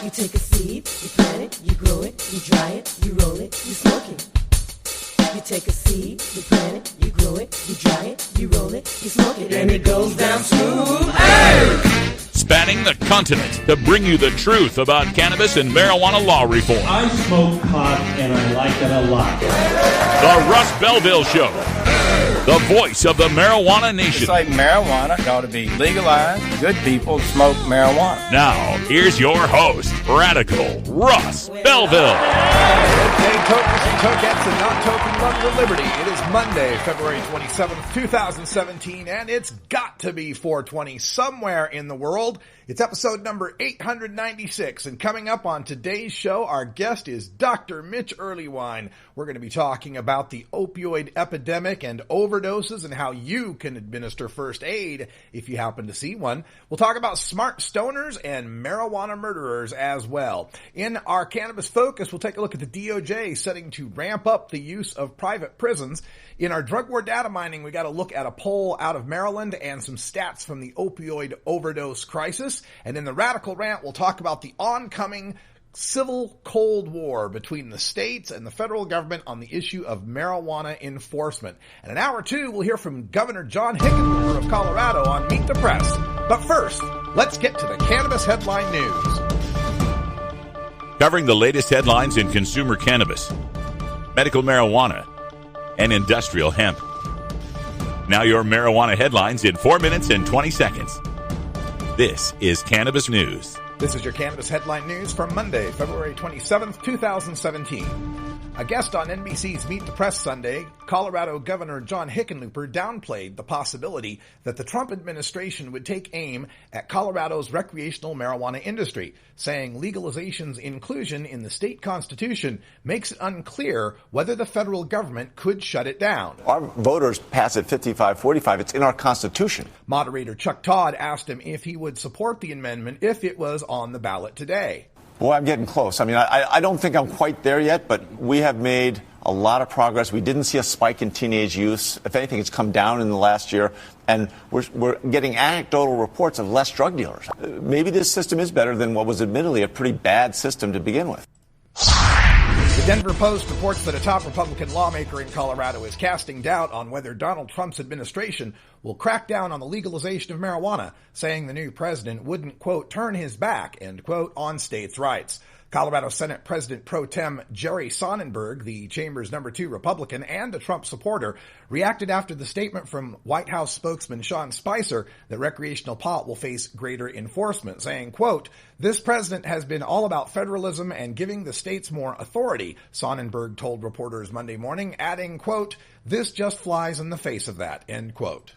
You take a seed, you plant it, you grow it, you dry it, you roll it, you smoke it. You take a seed, you plant it, you grow it, you dry it, you roll it, you smoke it, and it goes down smooth. Hey! Spanning the continent to bring you the truth about cannabis and marijuana law reform. I smoke pot and I like it a lot. The Russ Belville Show. The voice of the marijuana nation. It's like marijuana ought to be legalized. Good people smoke marijuana. Now, here's your host, Radical Russ Belville. Good day, tokens and tokettes and non-token love and liberty. It is Monday, February 27th, 2017, and it's got to be 420 somewhere in the world. It's episode number 896, and coming up on today's show, our guest is Dr. Mitch Earlywine. We're going to be talking about the opioid epidemic and overdoses and how you can administer first aid if you happen to see one. We'll talk about smart stoners and marijuana murderers as well. In our cannabis focus, we'll take a look at the DOJ setting to ramp up the use of private prisons. In our drug war data mining, we got to look at a poll out of Maryland and some stats from the opioid overdose crisis. And in the radical rant, we'll talk about the oncoming civil Cold War between the states and the federal government on the issue of marijuana enforcement. And in hour two, we'll hear from Governor John Hickenlooper of Colorado on Meet the Press. But first, let's get to the cannabis headline news. Covering the latest headlines in consumer cannabis, medical marijuana, and industrial hemp. Now your marijuana headlines in 4 minutes and 20 seconds. This is Cannabis News. This is your Cannabis Headline News from Monday, February 27th, 2017. A guest on NBC's Meet the Press Sunday, Colorado Governor John Hickenlooper downplayed the possibility that the Trump administration would take aim at Colorado's recreational marijuana industry, saying legalization's inclusion in the state constitution makes it unclear whether the federal government could shut it down. Our voters pass it 55-45. It's in our Constitution. Moderator Chuck Todd asked him if he would support the amendment if it was on the ballot today. Boy, I'm getting close. I mean, I don't think I'm quite there yet, but we have made a lot of progress. We didn't see a spike in teenage use. If anything, it's come down in the last year, and we're getting anecdotal reports of less drug dealers. Maybe this system is better than what was admittedly a pretty bad system to begin with. The Denver Post reports that a top Republican lawmaker in Colorado is casting doubt on whether Donald Trump's administration will crack down on the legalization of marijuana, saying the new president wouldn't, quote, turn his back, end quote, on states' rights. Colorado Senate President Pro Tem Jerry Sonnenberg, the chamber's number 2 Republican and a Trump supporter, reacted after the statement from White House spokesman Sean Spicer that recreational pot will face greater enforcement, saying, quote, this president has been all about federalism and giving the states more authority, Sonnenberg told reporters Monday morning, adding, quote, this just flies in the face of that, end quote.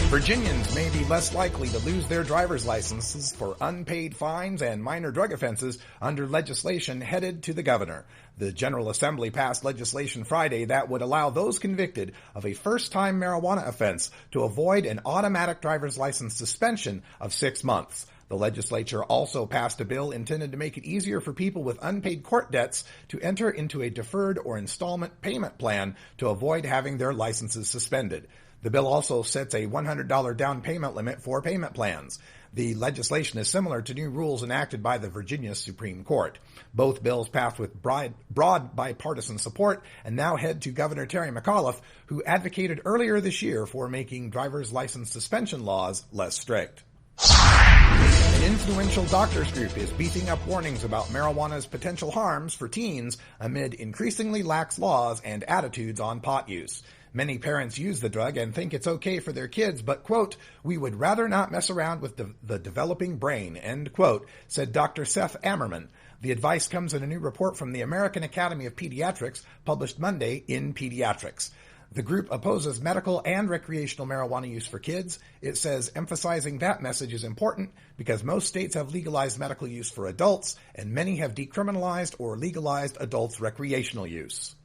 Virginians may be less likely to lose their driver's licenses for unpaid fines and minor drug offenses under legislation headed to the governor. The General Assembly passed legislation Friday that would allow those convicted of a first-time marijuana offense to avoid an automatic driver's license suspension of 6 months. The legislature also passed a bill intended to make it easier for people with unpaid court debts to enter into a deferred or installment payment plan to avoid having their licenses suspended. The bill also sets a $100 down payment limit for payment plans. The legislation is similar to new rules enacted by the Virginia Supreme Court. Both bills passed with broad bipartisan support and now head to Governor Terry McAuliffe, who advocated earlier this year for making driver's license suspension laws less strict. An influential doctors group is beefing up warnings about marijuana's potential harms for teens amid increasingly lax laws and attitudes on pot use. Many parents use the drug and think it's okay for their kids, but, quote, we would rather not mess around with the developing brain, end quote, said Dr. Seth Ammerman. The advice comes in a new report from the American Academy of Pediatrics, published Monday in Pediatrics. The group opposes medical and recreational marijuana use for kids. It says emphasizing that message is important because most states have legalized medical use for adults, and many have decriminalized or legalized adults' recreational use.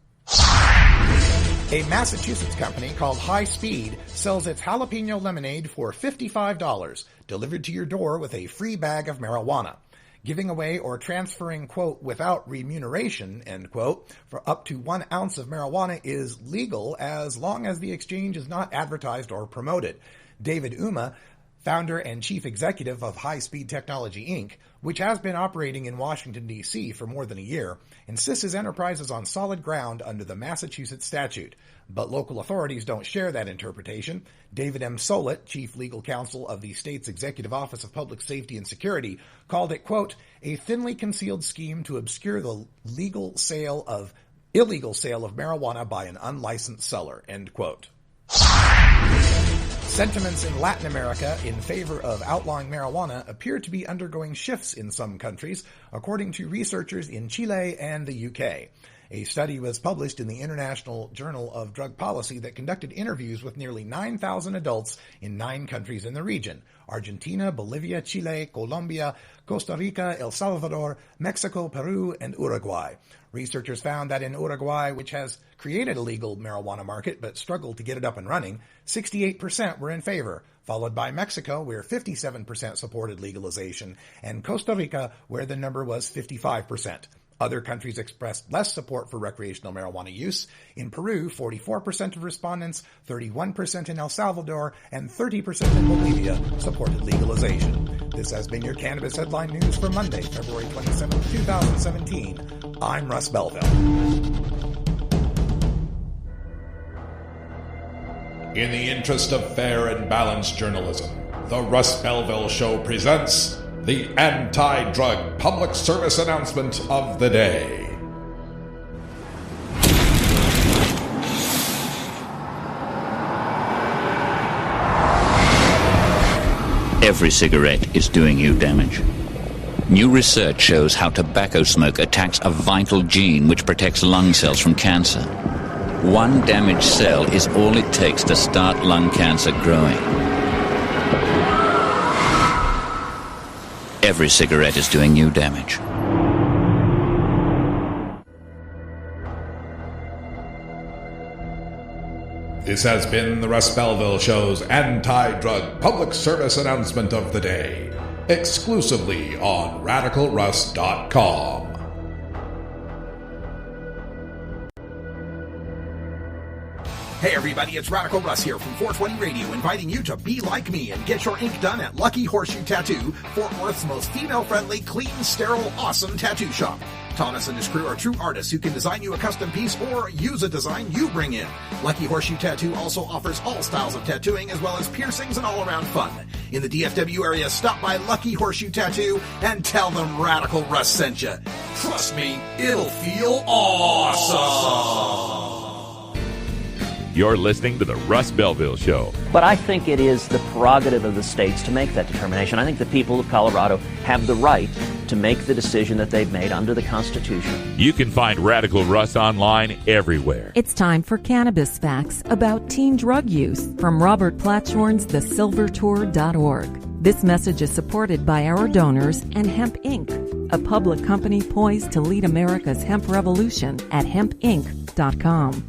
A Massachusetts company called High Speed sells its jalapeno lemonade for $55, delivered to your door with a free bag of marijuana. Giving away or transferring, quote, without remuneration, end quote, for up to 1 ounce of marijuana is legal as long as the exchange is not advertised or promoted. David Uma, founder and chief executive of High Speed Technology, Inc., which has been operating in Washington, D.C. for more than a year, insists his enterprise is on solid ground under the Massachusetts statute. But local authorities don't share that interpretation. David M. Solett, chief legal counsel of the state's Executive Office of Public Safety and Security, called it, quote, a thinly concealed scheme to obscure the illegal sale of marijuana by an unlicensed seller, end quote. Sentiments in Latin America in favor of outlawing marijuana appear to be undergoing shifts in some countries, according to researchers in Chile and the UK. A study was published in the International Journal of Drug Policy that conducted interviews with nearly 9,000 adults in 9 countries in the region: Argentina, Bolivia, Chile, Colombia, Costa Rica, El Salvador, Mexico, Peru, and Uruguay. Researchers found that in Uruguay, which has created a legal marijuana market but struggled to get it up and running, 68% were in favor, followed by Mexico, where 57% supported legalization, and Costa Rica, where the number was 55%. Other countries expressed less support for recreational marijuana use. In Peru, 44% of respondents, 31% in El Salvador, and 30% in Bolivia supported legalization. This has been your Cannabis Headline News for Monday, February 27, 2017. I'm Russ Belville. In the interest of fair and balanced journalism, the Russ Belville Show presents the anti-drug public service announcement of the day. Every cigarette is doing you damage. New research shows how tobacco smoke attacks a vital gene which protects lung cells from cancer. One damaged cell is all it takes to start lung cancer growing. Every cigarette is doing you damage. This has been the Russ Belville Show's anti-drug public service announcement of the day, exclusively on RadicalRuss.com. Hey everybody, it's Radical Russ here from 420 Radio, inviting you to be like me and get your ink done at Lucky Horseshoe Tattoo, Fort Worth's most female-friendly, clean, sterile, awesome tattoo shop. Thomas and his crew are true artists who can design you a custom piece or use a design you bring in. Lucky Horseshoe Tattoo also offers all styles of tattooing as well as piercings and all-around fun. In the DFW area, stop by Lucky Horseshoe Tattoo and tell them Radical Russ sent you. Trust me, it'll feel awesome. You're listening to the Russ Belville Show. But I think it is the prerogative of the states to make that determination. I think the people of Colorado have the right to make the decision that they've made under the Constitution. You can find Radical Russ online everywhere. It's time for Cannabis Facts about teen drug use from Robert Platshorn's thesilvertour.org. This message is supported by our donors and Hemp Inc., a public company poised to lead America's hemp revolution at hempinc.com.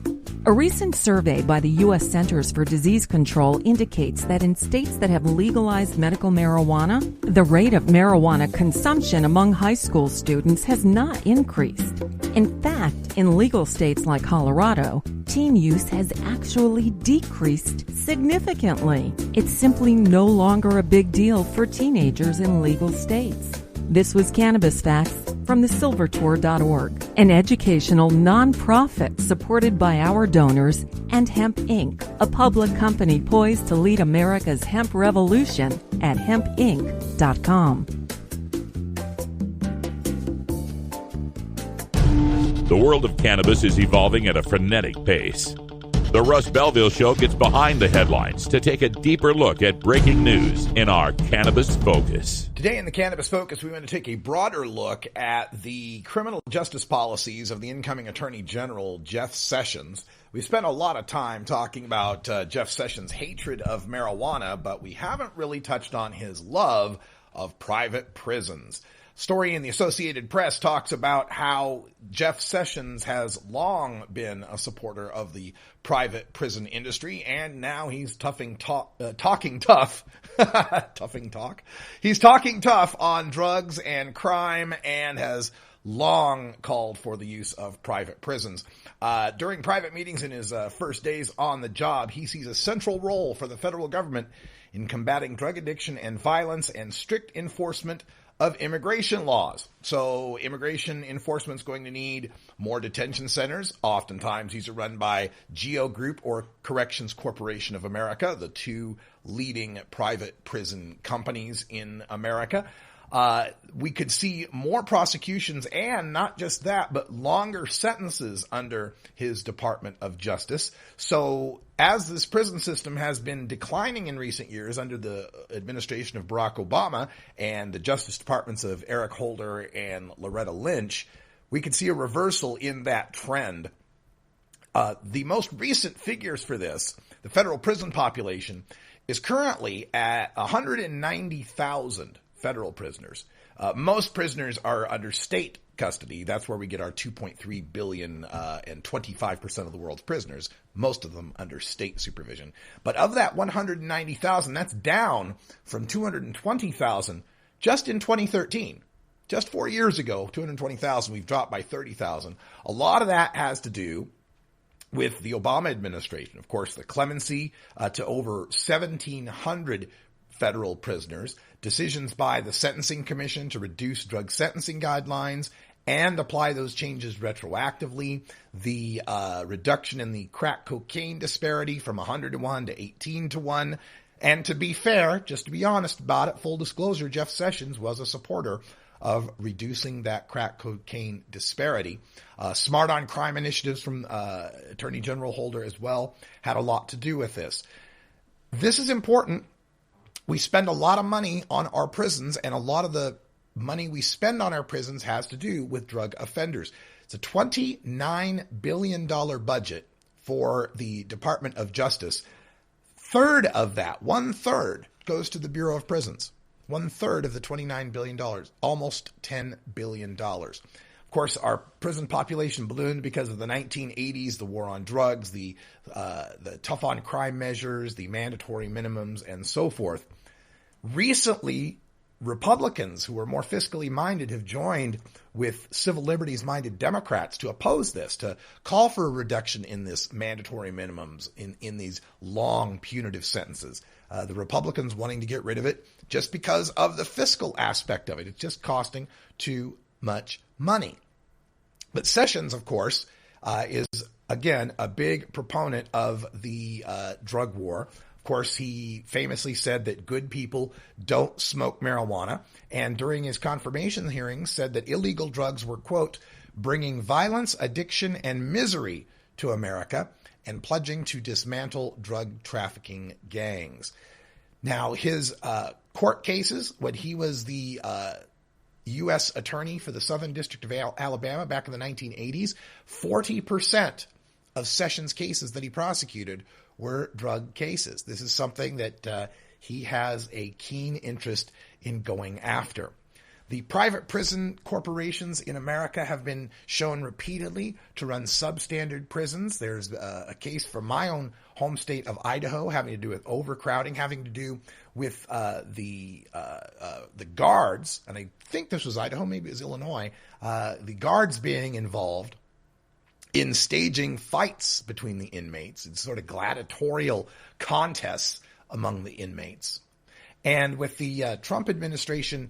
A recent survey by the U.S. Centers for Disease Control indicates that in states that have legalized medical marijuana, the rate of marijuana consumption among high school students has not increased. In fact, in legal states like Colorado, teen use has actually decreased significantly. It's simply no longer a big deal for teenagers in legal states. This was Cannabis Facts from thesilvertour.org, an educational nonprofit supported by our donors and Hemp Inc., a public company poised to lead America's hemp revolution at hempinc.com. The world of cannabis is evolving at a frenetic pace. The Russ Belville Show gets behind the headlines to take a deeper look at breaking news in our Cannabis Focus. Today in the Cannabis Focus, we want to take a broader look at the criminal justice policies of the incoming Attorney General, Jeff Sessions. We spent a lot of time talking about Jeff Sessions' hatred of marijuana, but we haven't really touched on his love of private prisons. Story in the Associated Press talks about how Jeff Sessions has long been a supporter of the private prison industry, and now he's talking tough. He's talking tough on drugs and crime, and has long called for the use of private prisons. During private meetings in his first days on the job, he sees a central role for the federal government in combating drug addiction and violence and strict enforcement of immigration laws. So immigration enforcement is going to need more detention centers. Oftentimes these are run by GEO Group or Corrections Corporation of America, the two leading private prison companies in America. We could see more prosecutions and not just that, but longer sentences under his Department of Justice. So as this prison system has been declining in recent years under the administration of Barack Obama and the Justice Departments of Eric Holder and Loretta Lynch, we could see a reversal in that trend. The most recent figures for this, the federal prison population, is currently at 190,000 federal prisoners. Most prisoners are under state custody. That's where we get our 2.3 billion and 25% of the world's prisoners, most of them under state supervision. But of that 190,000, that's down from 220,000 just in 2013. Just 4 years ago, 220,000, we've dropped by 30,000. A lot of that has to do with the Obama administration. Of course, the clemency to over 1,700 federal prisoners, decisions by the Sentencing Commission to reduce drug sentencing guidelines and apply those changes retroactively, the reduction in the crack cocaine disparity from 100 to 1 to 18 to 1. And to be fair, just to be honest about it, full disclosure, Jeff Sessions was a supporter of reducing that crack cocaine disparity. Smart on Crime initiatives from Attorney General Holder as well had a lot to do with this. This is important. We spend a lot of money on our prisons, and a lot of the money we spend on our prisons has to do with drug offenders. It's a $29 billion budget for the Department of Justice. Third of that, 1/3, goes to the Bureau of Prisons. 1/3 of the $29 billion, almost $10 billion. Of course, our prison population ballooned because of the 1980s, the war on drugs, the tough on crime measures, the mandatory minimums, and so forth. Recently, Republicans who are more fiscally minded have joined with civil liberties minded Democrats to oppose this, to call for a reduction in this mandatory minimums, in these long punitive sentences. The Republicans wanting to get rid of it just because of the fiscal aspect of it. It's just costing too much money. But Sessions, of course, is, again, a big proponent of the drug war. Of course, he famously said that good people don't smoke marijuana, and during his confirmation hearings said that illegal drugs were, quote, bringing violence, addiction, and misery to America, and pledging to dismantle drug trafficking gangs. Now, his court cases, when he was the U.S. attorney for the Southern District of Alabama back in the 1980s, 40% of Sessions' cases that he prosecuted were drug cases. This is something that he has a keen interest in going after. The private prison corporations in America have been shown repeatedly to run substandard prisons. There's a case from my own home state of Idaho having to do with overcrowding, having to do with the guards, and I think this was Idaho, maybe it was Illinois, the guards being involved in staging fights between the inmates. It's sort of gladiatorial contests among the inmates. And with the Trump administration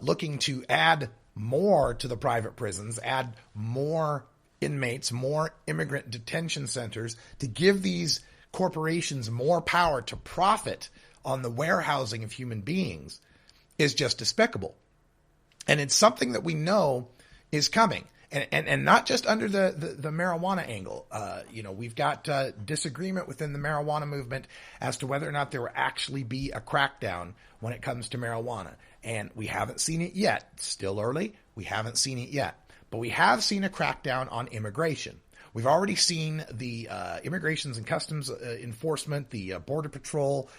looking to add more to the private prisons, add more inmates, more immigrant detention centers, to give these corporations more power to profit on the warehousing of human beings, is just despicable. And it's something that we know is coming. And not just under the marijuana angle. We've got disagreement within the marijuana movement as to whether or not there will actually be a crackdown when it comes to marijuana. And we haven't seen it yet. It's still early. We haven't seen it yet. But we have seen a crackdown on immigration. We've already seen the Immigrations and Customs Enforcement, the Border Patrol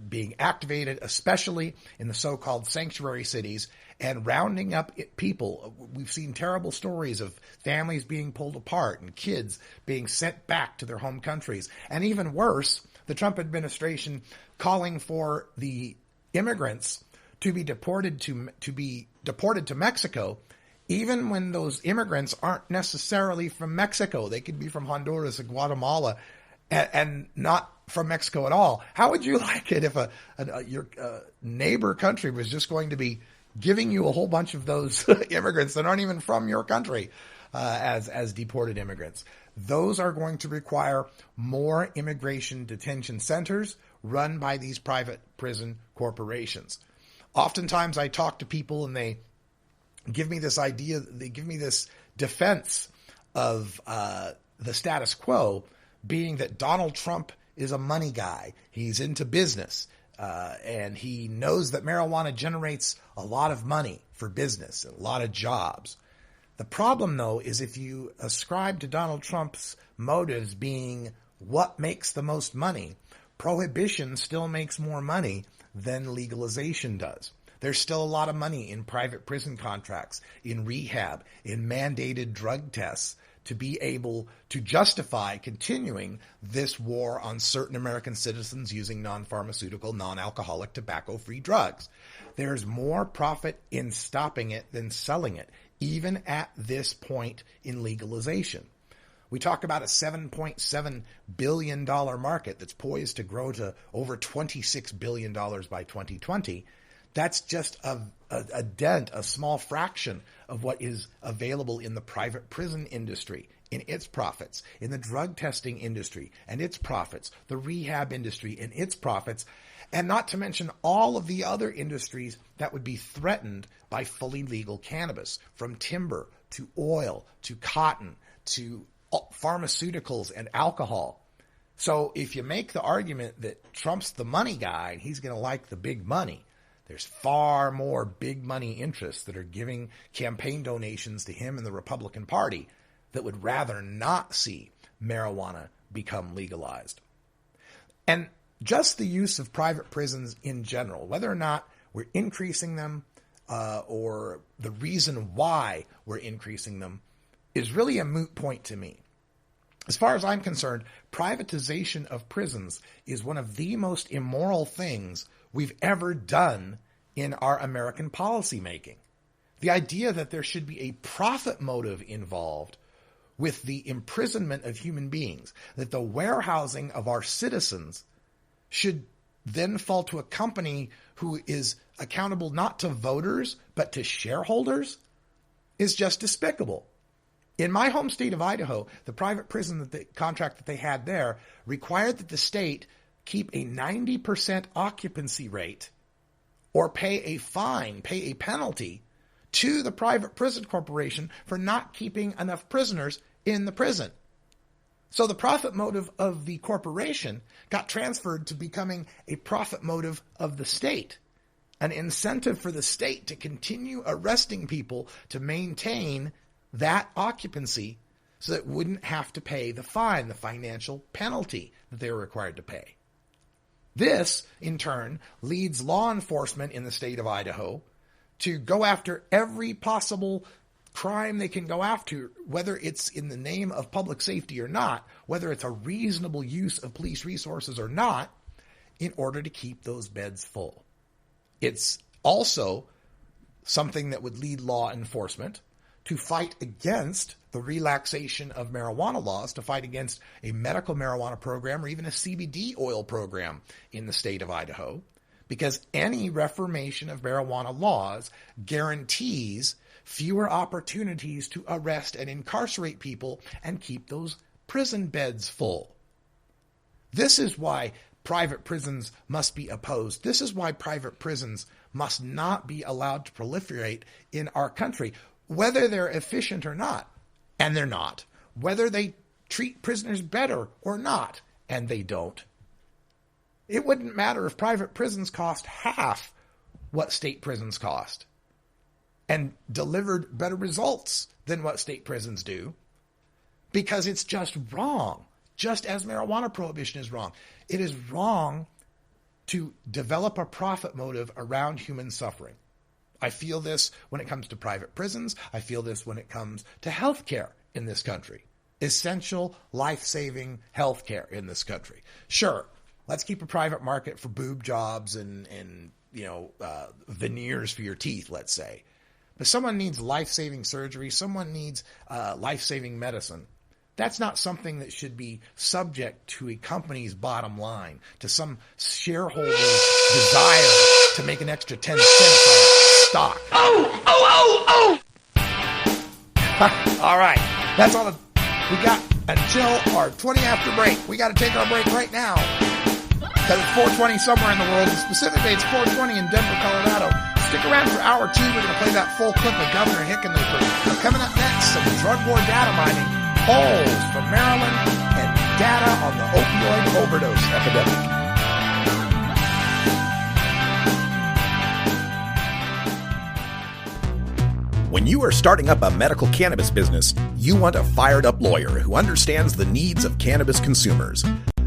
being activated, especially in the so-called sanctuary cities, and rounding up people. We've seen terrible stories of families being pulled apart and kids being sent back to their home countries. And even worse, the Trump administration calling for the immigrants to be deported to Mexico even when those immigrants aren't necessarily from Mexico. They could be from Honduras and Guatemala and not from Mexico at all. How would you like it if your neighbor country was just going to be giving you a whole bunch of those immigrants that aren't even from your country as deported immigrants? Those are going to require more immigration detention centers run by these private prison corporations. Oftentimes I talk to people and they give me this idea, they give me this defense of the status quo being that Donald Trump is a money guy. He's into business, and he knows that marijuana generates a lot of money for business, a lot of jobs. The problem, though, is if you ascribe to Donald Trump's motives being what makes the most money, prohibition still makes more money than legalization does. There's still a lot of money in private prison contracts, in rehab, in mandated drug tests to be able to justify continuing this war on certain American citizens using non-pharmaceutical, non-alcoholic, tobacco-free drugs. There's more profit in stopping it than selling it, even at this point in legalization. We talk about a $7.7 billion market that's poised to grow to over $26 billion by 2020. That's just a dent, a small fraction of what is available in the private prison industry, in its profits, in the drug testing industry and its profits, the rehab industry and its profits, and not to mention all of the other industries that would be threatened by fully legal cannabis, from timber to oil to cotton to pharmaceuticals and alcohol. So if you make the argument that Trump's the money guy and he's going to like the big money, there's far more big money interests that are giving campaign donations to him and the Republican Party that would rather not see marijuana become legalized. And just the use of private prisons in general, whether or not we're increasing them or the reason why we're increasing them, is really a moot point to me. As far as I'm concerned, privatization of prisons is one of the most immoral things we've ever done in our American policymaking. The idea that there should be a profit motive involved with the imprisonment of human beings, that the warehousing of our citizens should then fall to a company who is accountable not to voters but to shareholders, is just despicable. In my home state of Idaho, the private prison contract that they had there required that the state keep a 90% occupancy rate or pay a fine, pay a penalty to the private prison corporation for not keeping enough prisoners in the prison. So the profit motive of the corporation got transferred to becoming a profit motive of the state, an incentive for the state to continue arresting people to maintain that occupancy so that it wouldn't have to pay the fine, the financial penalty that they were required to pay. This, in turn, leads law enforcement in the state of Idaho to go after every possible crime they can go after, whether it's in the name of public safety or not, whether it's a reasonable use of police resources or not, in order to keep those beds full. It's also something that would lead law enforcement to fight against the relaxation of marijuana laws, to fight against a medical marijuana program or even a CBD oil program in the state of Idaho, because any reformation of marijuana laws guarantees fewer opportunities to arrest and incarcerate people and keep those prison beds full. This is why private prisons must be opposed. This is why private prisons must not be allowed to proliferate in our country, whether they're efficient or not, and they're not. Whether they treat prisoners better or not, and they don't. It wouldn't matter if private prisons cost half what state prisons cost and delivered better results than what state prisons do, because it's just wrong, just as marijuana prohibition is wrong. It is wrong to develop a profit motive around human suffering. I feel this when it comes to private prisons. I feel this when it comes to health care in this country. Essential, life-saving health care in this country. Sure, let's keep a private market for boob jobs and veneers for your teeth, let's say. If someone needs life-saving surgery, someone needs life-saving medicine, that's not something that should be subject to a company's bottom line, to some shareholder's desire to make an extra 10 cents on stock. All right. That's all we got until our 20 after break. We got to take our break right now because it's 4:20 somewhere in the world. Specifically, it's 4:20 in Denver, Colorado. Stick around for hour 2. We're going to play that full clip of Governor Hickenlooper. Coming up next, some drug war data mining, polls from Maryland, and data on the opioid overdose epidemic. When you are starting up a medical cannabis business, you want a fired-up lawyer who understands the needs of cannabis consumers.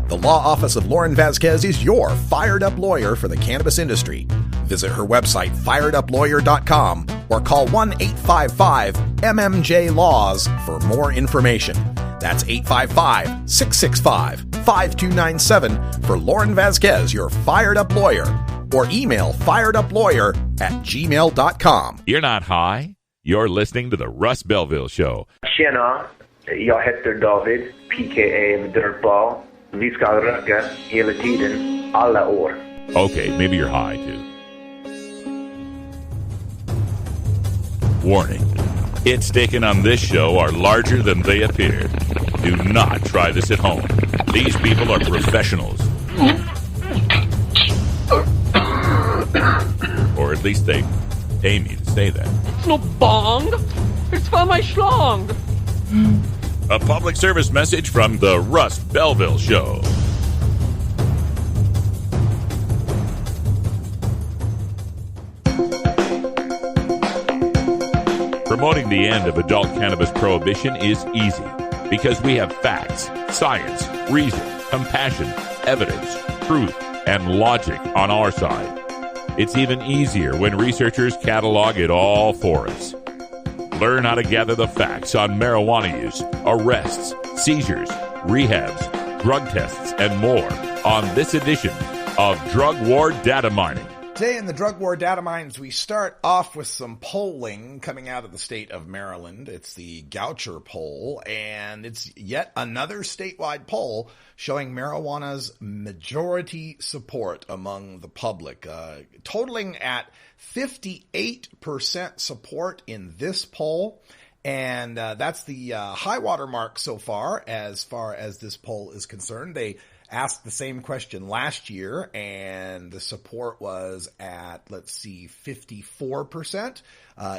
The law office of Lauren Vasquez is your fired-up lawyer for the cannabis industry. Visit her website, fireduplawyer.com, or call 1-855-MMJ-LAWS for more information. That's 855-665-5297 for Lauren Vasquez, your fired-up lawyer, or email fireduplawyer@gmail.com. You're not high. You're listening to the Russ Belville Show. Tjena, jag heter David, PKA Dirtball. Vi ska röka hela tiden, alla år. Okay, maybe you're high too. Warning. Hits taken on this show are larger than they appear. Do not try this at home. These people are professionals. Or at least they pay me to say that. It's no bong. It's for my schlong. A public service message from the Russ Belville Show. Promoting the end of adult cannabis prohibition is easy because we have facts, science, reason, compassion, evidence, truth, and logic on our side. It's even easier when researchers catalog it all for us. Learn how to gather the facts on marijuana use, arrests, seizures, rehabs, drug tests, and more on this edition of Drug War Data Mining. Today in the Drug War Data Mines, we start off with some polling coming out of the state of Maryland. It's the Goucher poll, and it's yet another statewide poll showing marijuana's majority support among the public, totaling at 58% support in this poll. And that's the high water mark so far as this poll is concerned. They asked the same question last year, and the support was at, 54%.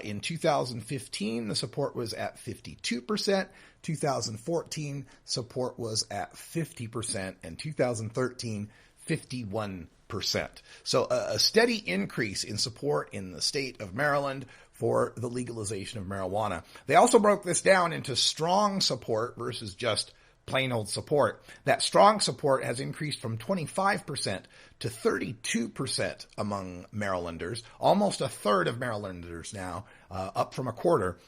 In 2015, the support was at 52%. 2014, support was at 50%. And 2013, 51%. So a steady increase in support in the state of Maryland for the legalization of marijuana. They also broke this down into strong support versus just plain old support. That strong support has increased from 25% to 32% among Marylanders, almost a third of Marylanders now, up from a quarter,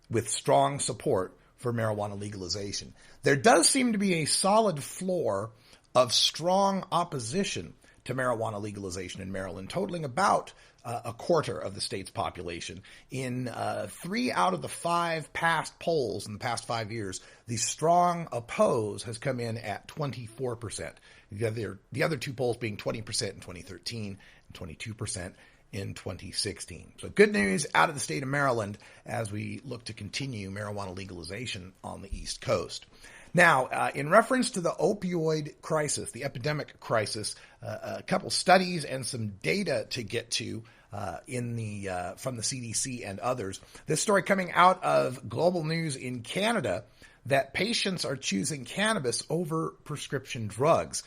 with strong support for marijuana legalization. There does seem to be a solid floor of strong opposition to marijuana legalization in Maryland, totaling about a quarter of the state's population. In 3 out of the 5 past polls in the past 5 years, the strong oppose has come in at 24%. The other 2 polls being 20% in 2013 and 22% in 2016. So good news out of the state of Maryland as we look to continue marijuana legalization on the East Coast. Now, in reference to the opioid crisis, the epidemic crisis, a couple studies and some data to get to from the CDC and others. This story coming out of Global News in Canada, that patients are choosing cannabis over prescription drugs,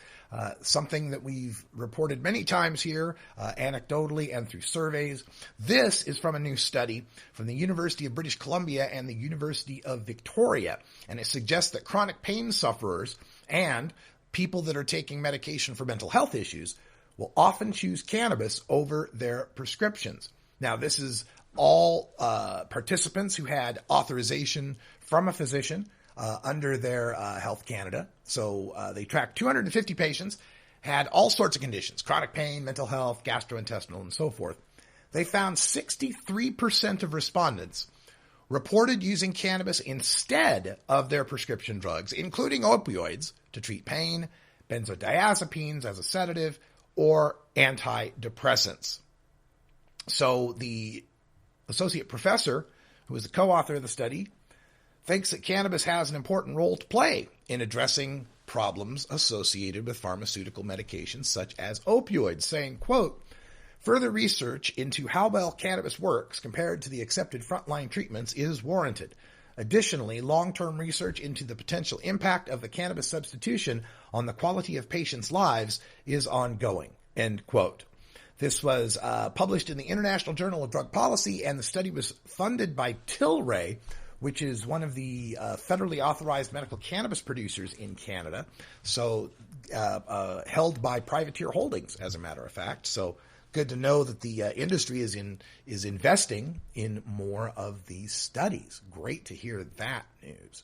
something that we've reported many times here, anecdotally and through surveys. This is from a new study from the University of British Columbia and the University of Victoria, and it suggests that chronic pain sufferers and people that are taking medication for mental health issues will often choose cannabis over their prescriptions. Now, this is all participants who had authorization from a physician under their Health Canada. So they tracked 250 patients, had all sorts of conditions, chronic pain, mental health, gastrointestinal, and so forth. they found 63% of respondents reported using cannabis instead of their prescription drugs, including opioids, to treat pain, benzodiazepines as a sedative, or antidepressants. So the associate professor, who is the co-author of the study, thinks that cannabis has an important role to play in addressing problems associated with pharmaceutical medications such as opioids, saying, quote, further research into how well cannabis works compared to the accepted frontline treatments is warranted. Additionally, long-term research into the potential impact of the cannabis substitution on the quality of patients' lives is ongoing, end quote. This was published in the International Journal of Drug Policy, and the study was funded by Tilray, which is one of the federally authorized medical cannabis producers in Canada, so held by Privateer Holdings, as a matter of fact. So good to know that the industry is investing in more of these studies. Great to hear that news.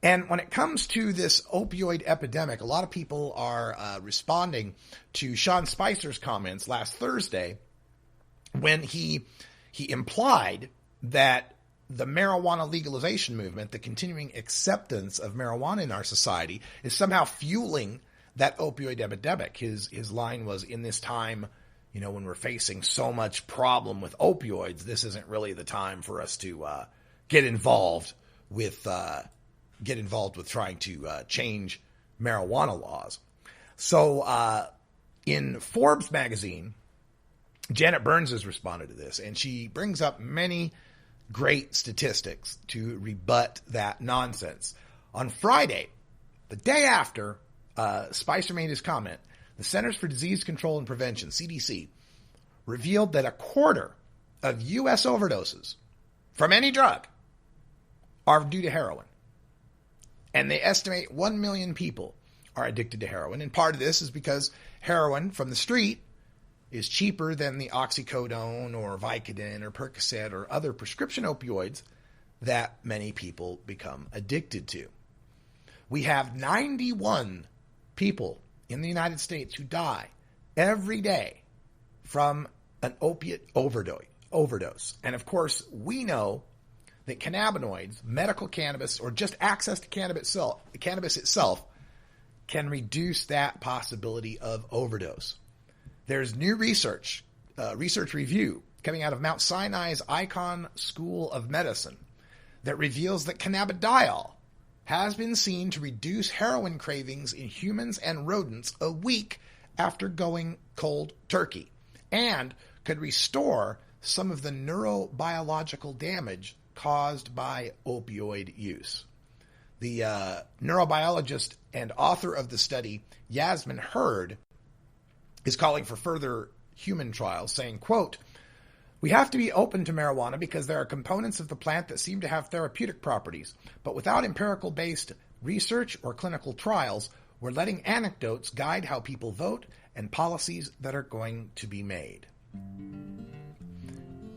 And when it comes to this opioid epidemic, a lot of people are responding to Sean Spicer's comments last Thursday when he implied that the marijuana legalization movement, the continuing acceptance of marijuana in our society, is somehow fueling that opioid epidemic. His line was, in this time, when we're facing so much problem with opioids, this isn't really the time for us to get involved with trying to change marijuana laws. So in Forbes magazine, Janet Burns has responded to this, and she brings up many great statistics to rebut that nonsense. On Friday, the day after Spicer made his comment, the Centers for Disease Control and Prevention, CDC, revealed that a quarter of U.S. overdoses from any drug are due to heroin. And they estimate 1 million people are addicted to heroin. And part of this is because heroin from the street is cheaper than the oxycodone or Vicodin or Percocet or other prescription opioids that many people become addicted to. We have 91 people in the United States who die every day from an opiate overdose. And of course, we know that cannabinoids, medical cannabis, or just access to cannabis itself can reduce that possibility of overdose. There's new research review coming out of Mount Sinai's Icahn School of Medicine that reveals that cannabidiol has been seen to reduce heroin cravings in humans and rodents a week after going cold turkey, and could restore some of the neurobiological damage caused by opioid use. The neurobiologist and author of the study, Yasmin Hurd, is calling for further human trials, saying, quote, we have to be open to marijuana because there are components of the plant that seem to have therapeutic properties, but without empirical-based research or clinical trials, we're letting anecdotes guide how people vote and policies that are going to be made.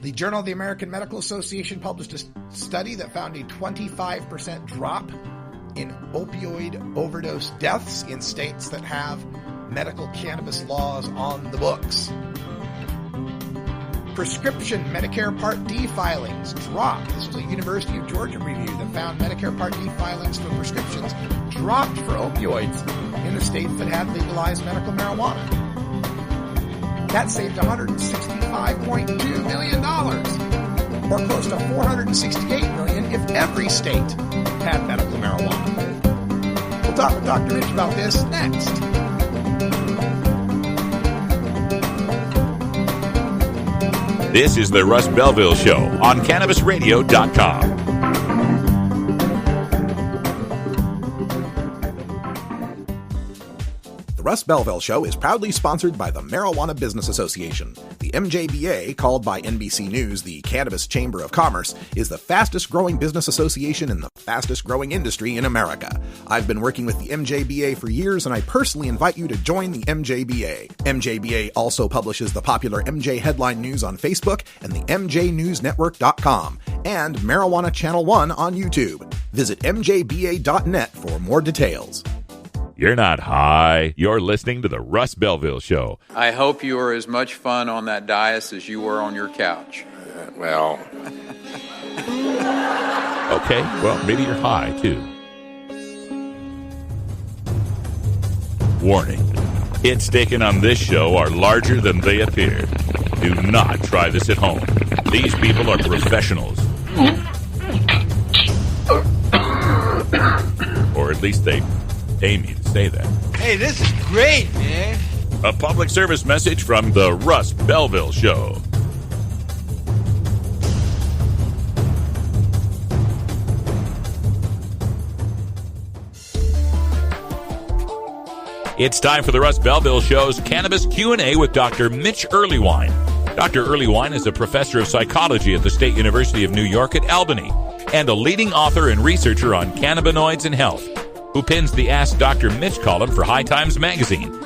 The Journal of the American Medical Association published a study that found a 25% drop in opioid overdose deaths in states that have medical cannabis laws on the books. Prescription Medicare Part D filings dropped. This was a University of Georgia review that found Medicare Part D filings for prescriptions dropped for opioids in the states that had legalized medical marijuana. That saved $165.2 million, or close to $468 million if every state had medical marijuana. We'll talk with Dr. Mitch about this next. This is the Russ Belville Show on CannabisRadio.com. The Russ Belville Show is proudly sponsored by the Marijuana Business Association. The MJBA, called by NBC News the Cannabis Chamber of Commerce, is the fastest growing business association in the fastest growing industry in America. I've been working with the MJBA for years, and I personally invite you to join the MJBA. MJBA also publishes the popular MJ Headline News on Facebook and the MJNewsNetwork.com and Marijuana Channel 1 on YouTube. Visit MJBA.net for more details. You're not high. You're listening to the Russ Belville Show. I hope you were as much fun on that dais as you were on your couch. Well. Okay, well, maybe you're high, too. Warning. Hits taken on this show are larger than they appear. Do not try this at home. These people are professionals. Or at least they aim you to say that. Hey, this is great, man. A public service message from the Russ Belville Show. It's time for the Russ Belville Show's Cannabis Q&A with Dr. Mitch Earlywine. Dr. Earlywine is a professor of psychology at the State University of New York at Albany and a leading author and researcher on cannabinoids and health, who pins the Ask Dr. Mitch column for High Times magazine. All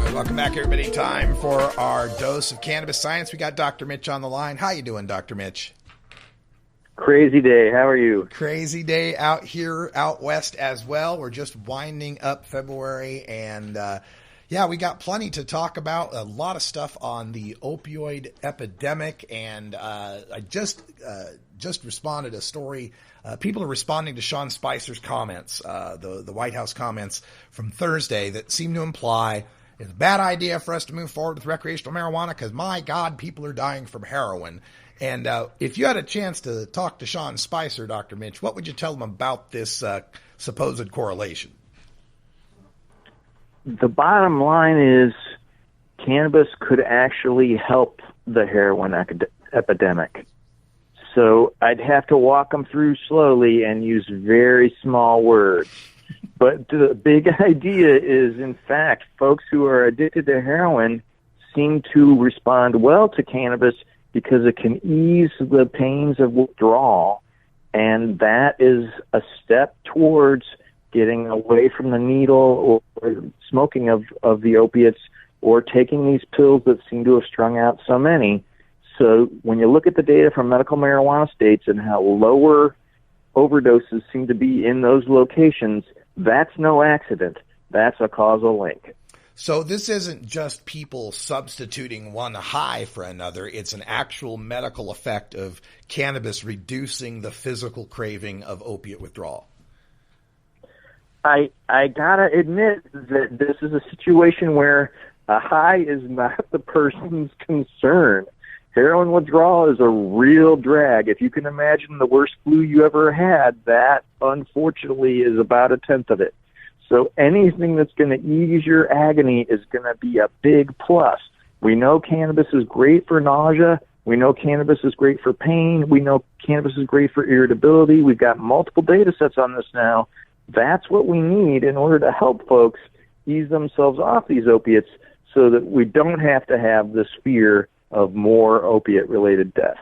right, welcome back, everybody. Time for our dose of cannabis science. We got Dr. Mitch on the line. How you doing, Dr. Mitch? Crazy day. How are you? Crazy day out here, out west as well. We're just winding up February, and we got plenty to talk about. A lot of stuff on the opioid epidemic, and I just responded to a story. People are responding to Sean Spicer's comments, the White House comments from Thursday that seem to imply it's a bad idea for us to move forward with recreational marijuana because, my God, people are dying from heroin. And if you had a chance to talk to Sean Spicer, Dr. Mitch, what would you tell him about this supposed correlation? The bottom line is cannabis could actually help the heroin epidemic. So I'd have to walk them through slowly and use very small words. But the big idea is, in fact, folks who are addicted to heroin seem to respond well to cannabis because it can ease the pains of withdrawal, and that is a step towards getting away from the needle or smoking of the opiates or taking these pills that seem to have strung out so many. So when you look at the data from medical marijuana states and how lower overdoses seem to be in those locations, that's no accident. That's a causal link. So this isn't just people substituting one high for another. It's an actual medical effect of cannabis reducing the physical craving of opiate withdrawal. I gotta admit that this is a situation where a high is not the person's concern. Heroin withdrawal is a real drag. If you can imagine the worst flu you ever had, that unfortunately is about a tenth of it. So anything that's going to ease your agony is going to be a big plus. We know cannabis is great for nausea. We know cannabis is great for pain. We know cannabis is great for irritability. We've got multiple data sets on this now. That's what we need in order to help folks ease themselves off these opiates so that we don't have to have this fear of more opiate-related deaths.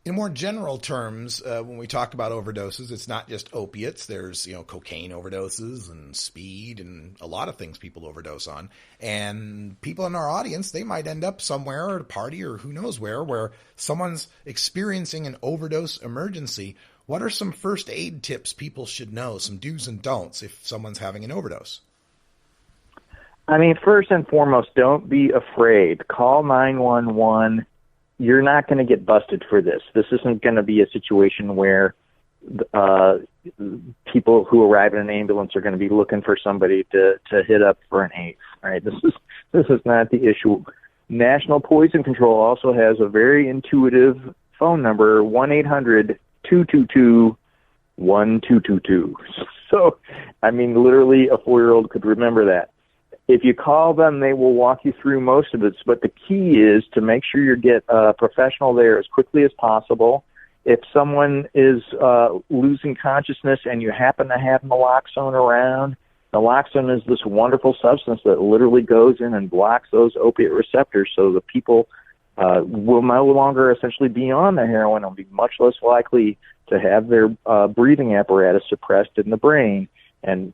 In more general terms, when we talk about overdoses, it's not just opiates. There's, cocaine overdoses and speed and a lot of things people overdose on. And people in our audience, they might end up somewhere at a party or who knows where someone's experiencing an overdose emergency. What are some first aid tips people should know, some do's and don'ts if someone's having an overdose? I mean, first and foremost, don't be afraid. Call 911. You're not going to get busted for this. This isn't going to be a situation where people who arrive in an ambulance are going to be looking for somebody to hit up for an eighth. Right? This is not the issue. National Poison Control also has a very intuitive phone number, 1-800-222-1222. So, I mean, literally a 4-year-old could remember that. If you call them, they will walk you through most of it. But the key is to make sure you get a professional there as quickly as possible. If someone is losing consciousness and you happen to have naloxone around, naloxone is this wonderful substance that literally goes in and blocks those opiate receptors so the people will no longer essentially be on the heroin and be much less likely to have their breathing apparatus suppressed in the brain. And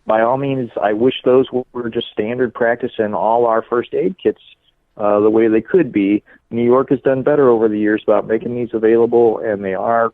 by all means, I wish those were just standard practice in all our first aid kits the way they could be. New York has done better over the years about making these available, and they are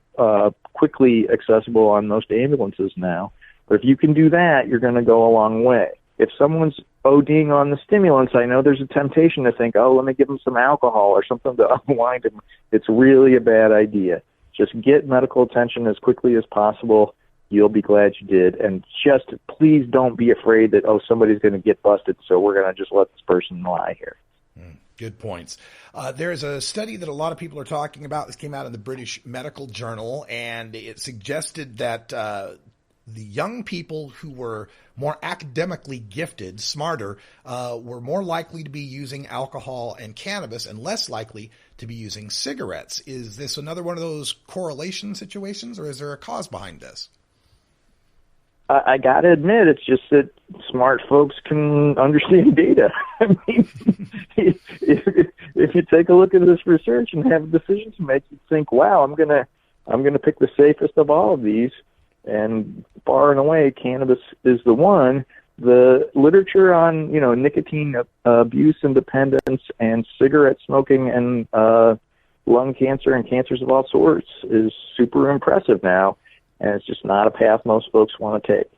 quickly accessible on most ambulances now. But if you can do that, you're going to go a long way. If someone's ODing on the stimulants, I know there's a temptation to think, oh, let me give them some alcohol or something to unwind them. It's really a bad idea. Just get medical attention as quickly as possible. You'll be glad you did. And just please don't be afraid that, oh, somebody's going to get busted, so we're going to just let this person lie here. Good points. There's a study that a lot of people are talking about. This came out in the British Medical Journal, and it suggested that the young people who were more academically gifted, smarter, were more likely to be using alcohol and cannabis and less likely to be using cigarettes. Is this another one of those correlation situations, or is there a cause behind this? I got to admit, it's just that smart folks can understand data. I mean, if you take a look at this research and have a decision to make, you think, wow, I'm gonna pick the safest of all of these, and far and away, cannabis is the one. The literature on, nicotine abuse and dependence and cigarette smoking and lung cancer and cancers of all sorts is super impressive now. And it's just not a path most folks want to take.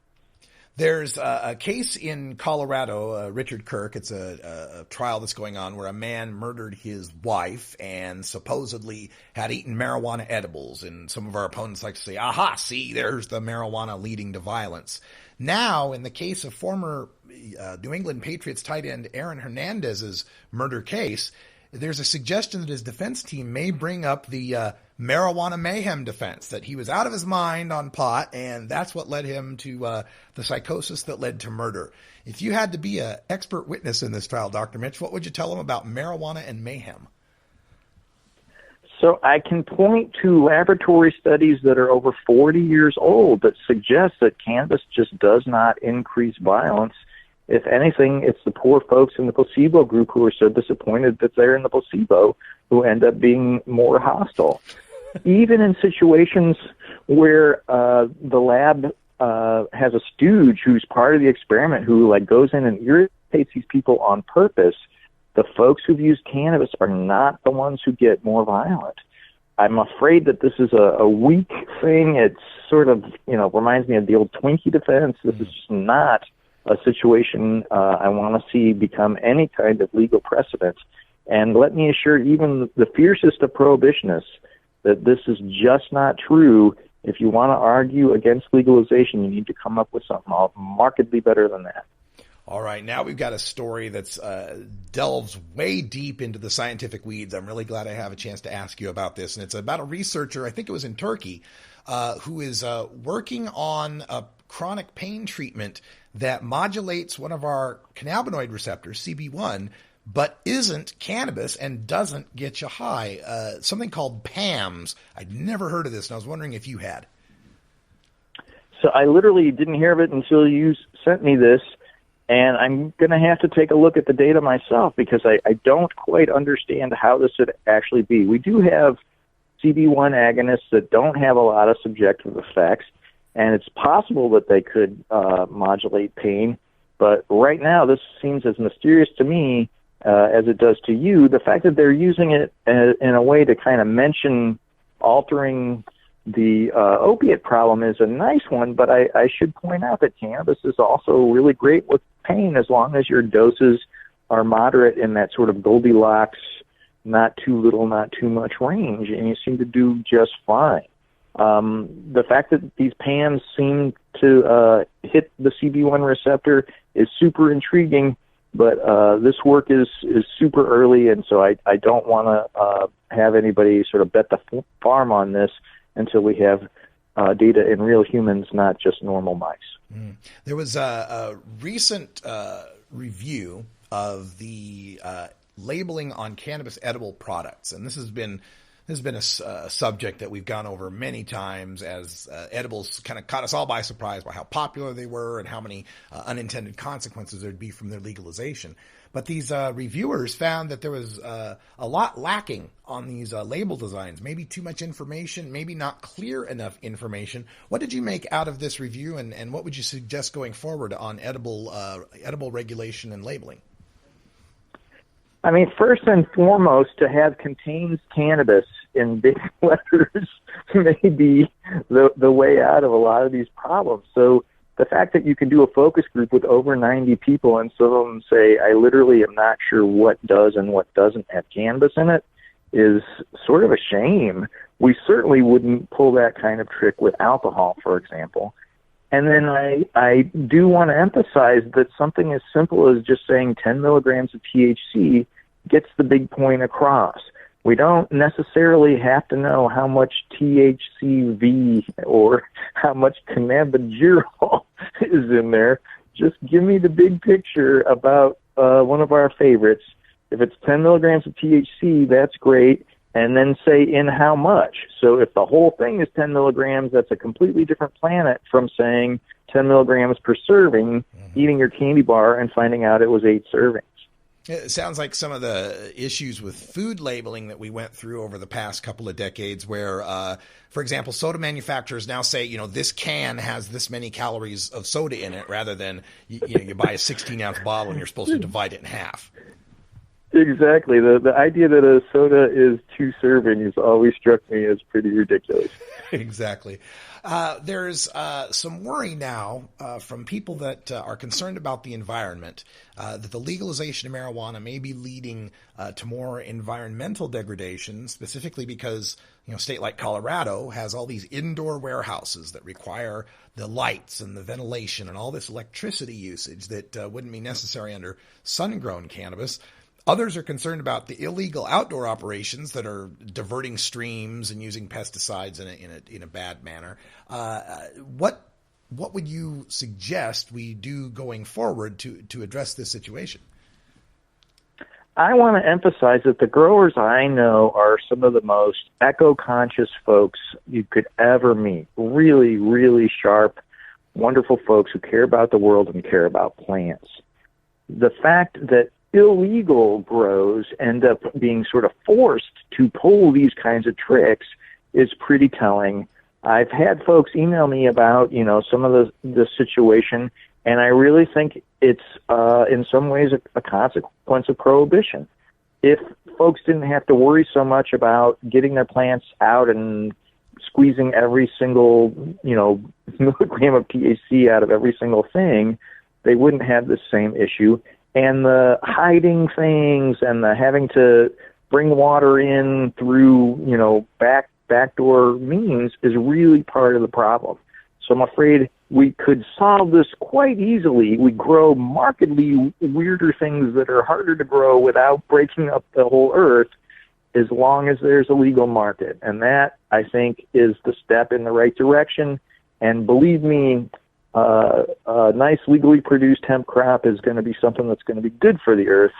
There's a case in Colorado, Richard Kirk. It's a trial that's going on where a man murdered his wife and supposedly had eaten marijuana edibles. And some of our opponents like to say, aha, see, there's the marijuana leading to violence. Now, in the case of former New England Patriots tight end Aaron Hernandez's murder case, there's a suggestion that his defense team may bring up the marijuana mayhem defense, that he was out of his mind on pot, and that's what led him to the psychosis that led to murder. If you had to be an expert witness in this trial, Dr. Mitch, what would you tell him about marijuana and mayhem? So I can point to laboratory studies that are over 40 years old that suggest that cannabis just does not increase violence. If anything, it's the poor folks in the placebo group who are so disappointed that they're in the placebo who end up being more hostile. Even in situations where the lab has a stooge who's part of the experiment who goes in and irritates these people on purpose, the folks who've used cannabis are not the ones who get more violent. I'm afraid that this is a weak thing. It's sort of, reminds me of the old Twinkie defense. This is just not a situation I want to see become any kind of legal precedent. And let me assure even the fiercest of prohibitionists that this is just not true. If you want to argue against legalization, you need to come up with something markedly better than that. All right, now we've got a story that's delves way deep into the scientific weeds. I'm really glad I have a chance to ask you about this. And it's about a researcher, I think it was in Turkey, who is working on a chronic pain treatment that modulates one of our cannabinoid receptors, CB1, but isn't cannabis and doesn't get you high. Something called PAMS. I'd never heard of this, and I was wondering if you had. So I literally didn't hear of it until you sent me this, and I'm going to have to take a look at the data myself because I don't quite understand how this would actually be. We do have CB1 agonists that don't have a lot of subjective effects, and it's possible that they could modulate pain, but right now this seems as mysterious to me as it does to you. The fact that they're using it in a way to kind of mention altering the opiate problem is a nice one, but I should point out that cannabis is also really great with pain as long as your doses are moderate in that sort of Goldilocks, not too little, not too much range, and you seem to do just fine. The fact that these PAMs seem to hit the CB1 receptor is super intriguing, but this work is super early, and so I don't want to have anybody sort of bet the farm on this until we have data in real humans, not just normal mice. There was a recent review of the labeling on cannabis edible products, and this has been a subject that we've gone over many times as edibles kind of caught us all by surprise by how popular they were and how many unintended consequences there'd be from their legalization. But these reviewers found that there was a lot lacking on these label designs, maybe too much information, maybe not clear enough information. What did you make out of this review, and what would you suggest going forward on edible regulation and labeling? I mean, first and foremost, to have contains cannabis in big letters may be the way out of a lot of these problems. So the fact that you can do a focus group with over 90 people and some of them say, I literally am not sure what does and what doesn't have cannabis in it, is sort of a shame. We certainly wouldn't pull that kind of trick with alcohol, for example. And then I do want to emphasize that something as simple as just saying 10 milligrams of THC gets the big point across. We don't necessarily have to know how much THCV or how much cannabigerol is in there. Just give me the big picture about one of our favorites. If it's 10 milligrams of THC, that's great. And then say in how much. So if the whole thing is 10 milligrams, that's a completely different planet from saying 10 milligrams per serving, eating your candy bar and finding out it was 8 servings. It sounds like some of the issues with food labeling that we went through over the past couple of decades where, for example, soda manufacturers now say, this can has this many calories of soda in it rather than, you buy a 16-ounce bottle and you're supposed to divide it in half. Exactly. The idea that a soda is 2 servings always struck me as pretty ridiculous. Exactly. There's some worry now from people that are concerned about the environment, that the legalization of marijuana may be leading to more environmental degradation, specifically because a state like Colorado has all these indoor warehouses that require the lights and the ventilation and all this electricity usage that wouldn't be necessary under sun-grown cannabis. Others are concerned about the illegal outdoor operations that are diverting streams and using pesticides in a bad manner. What would you suggest we do going forward to address this situation? I want to emphasize that the growers I know are some of the most eco-conscious folks you could ever meet. Really, really sharp, wonderful folks who care about the world and care about plants. The fact that illegal grows end up being sort of forced to pull these kinds of tricks is pretty telling. I've had folks email me about, some of the situation, and I really think it's in some ways a consequence of prohibition. If folks didn't have to worry so much about getting their plants out and squeezing every single, milligram of THC out of every single thing, they wouldn't have this same issue. And the hiding things and the having to bring water in through, backdoor means is really part of the problem. So I'm afraid we could solve this quite easily. We grow markedly weirder things that are harder to grow without breaking up the whole earth as long as there's a legal market. And that, I think, is the step in the right direction. And believe me, a nice legally produced hemp crop is going to be something that's going to be good for the earth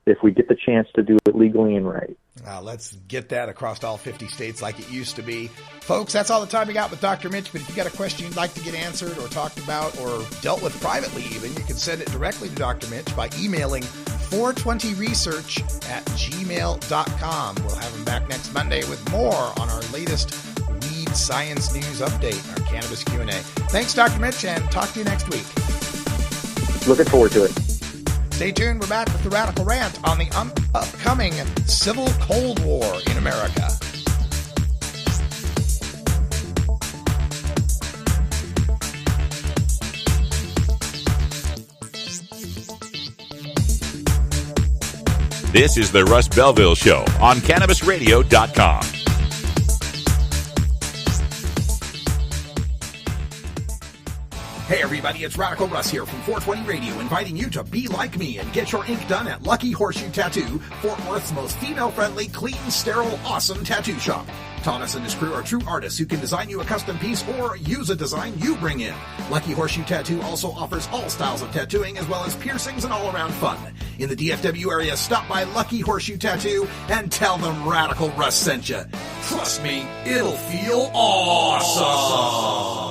if we get the chance to do it legally and right. Let's get that across all 50 states like it used to be. Folks, that's all the time we got with Dr. Mitch, but if you got a question you'd like to get answered or talked about or dealt with privately even, you can send it directly to Dr. Mitch by emailing 420research@gmail.com. We'll have him back next Monday with more on our latest weed science news update, our cannabis Q&A. Thanks, Dr. Mitch, and talk to you next week. Looking forward to it. Stay tuned. We're back with the Radical Rant on the upcoming Civil Cold War in America. This is the Russ Belville Show on CannabisRadio.com. Hey everybody, it's Radical Russ here from 420 Radio, inviting you to be like me and get your ink done at Lucky Horseshoe Tattoo, Fort Worth's most female-friendly, clean, sterile, awesome tattoo shop. Thomas and his crew are true artists who can design you a custom piece or use a design you bring in. Lucky Horseshoe Tattoo also offers all styles of tattooing as well as piercings and all-around fun. In the DFW area, stop by Lucky Horseshoe Tattoo and tell them Radical Russ sent you. Trust me, it'll feel awesome.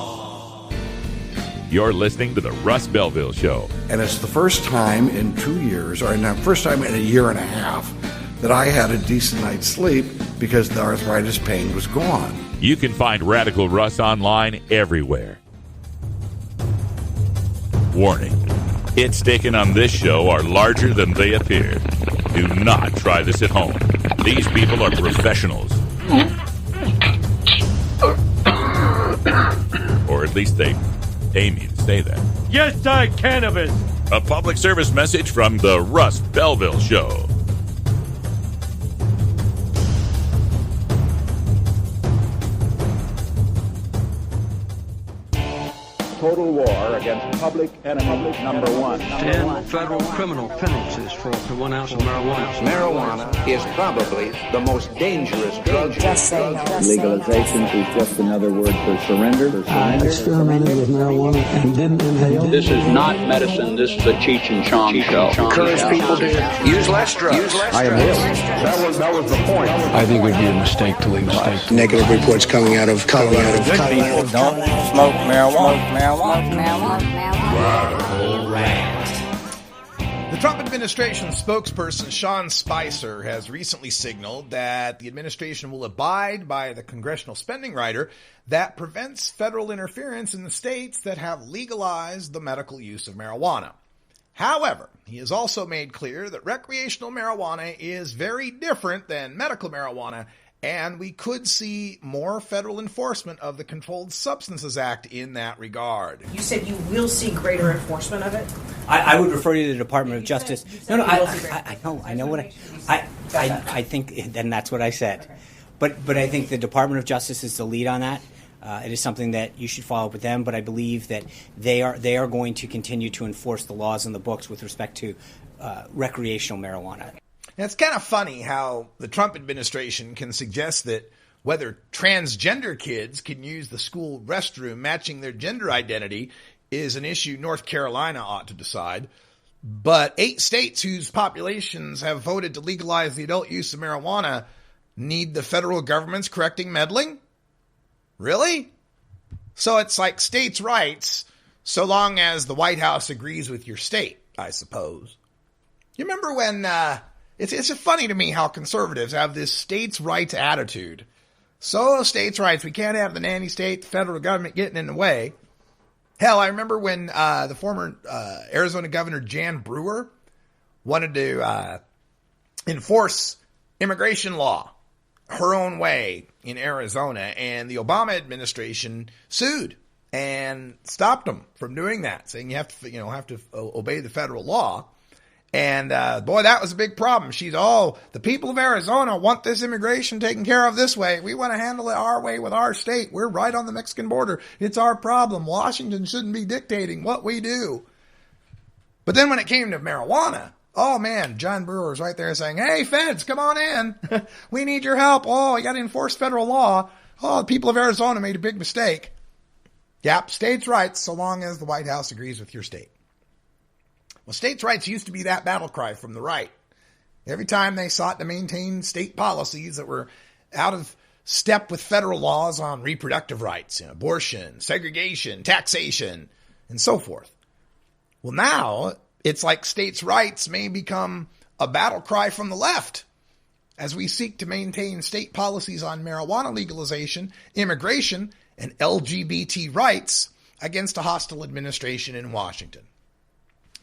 You're listening to the Russ Belville Show. And it's the first time in 2 years, or the first time in a year and a half, that I had a decent night's sleep because the arthritis pain was gone. You can find Radical Russ online everywhere. Warning. Hits taken on this show are larger than they appear. Do not try this at home. These people are professionals. Or at least they pay me to say that. Yes, I cannabis. A public service message from the Russ Belville Show. Total war against public enemy number one. 10 federal criminal penalties for up to 1 ounce of marijuana. Marijuana is probably the most dangerous drug. Just say no. Legalization is just another word for surrender. I experimented with marijuana and didn't inhale. This is not medicine. This is a Cheech and Chong show. Encourage people to use less drugs. I am ill. That was the point. I think it would be a mistake to legalize. Negative reports coming out of Colorado. Good people don't smoke marijuana. The Trump administration spokesperson Sean Spicer has recently signaled that the administration will abide by the congressional spending rider that prevents federal interference in the states that have legalized the medical use of marijuana. However, he has also made clear that recreational marijuana is very different than medical marijuana, and we could see more federal enforcement of the Controlled Substances Act in that regard. You said you will see greater enforcement of it? I would refer you to the Department of Justice. No, I know what I think, and that's what I said. But I think the Department of Justice is the lead on that. It is something that you should follow up with them, but I believe that they are going to continue to enforce the laws in the books with respect to recreational marijuana. And it's kind of funny how the Trump administration can suggest that whether transgender kids can use the school restroom matching their gender identity is an issue North Carolina ought to decide. But 8 states whose populations have voted to legalize the adult use of marijuana need the federal government's correcting meddling? Really? So it's like states' rights so long as the White House agrees with your state, I suppose. You remember when... It's just funny to me how conservatives have this states' rights attitude. So states' rights, we can't have the nanny state, the federal government getting in the way. Hell, I remember when the former Arizona Governor Jan Brewer wanted to enforce immigration law her own way in Arizona, and the Obama administration sued and stopped them from doing that, saying you have to obey the federal law. And, boy, that was a big problem. The people of Arizona want this immigration taken care of this way. We want to handle it our way with our state. We're right on the Mexican border. It's our problem. Washington shouldn't be dictating what we do. But then when it came to marijuana, oh man, John Brewer was right there saying, hey, feds, come on in. We need your help. Oh, you got to enforce federal law. Oh, the people of Arizona made a big mistake. Yep, states' rights, so long as the White House agrees with your state. Well, states' rights used to be that battle cry from the right. Every time they sought to maintain state policies that were out of step with federal laws on reproductive rights, abortion, segregation, taxation, and so forth. Well, now it's like states' rights may become a battle cry from the left as we seek to maintain state policies on marijuana legalization, immigration, and LGBT rights against a hostile administration in Washington.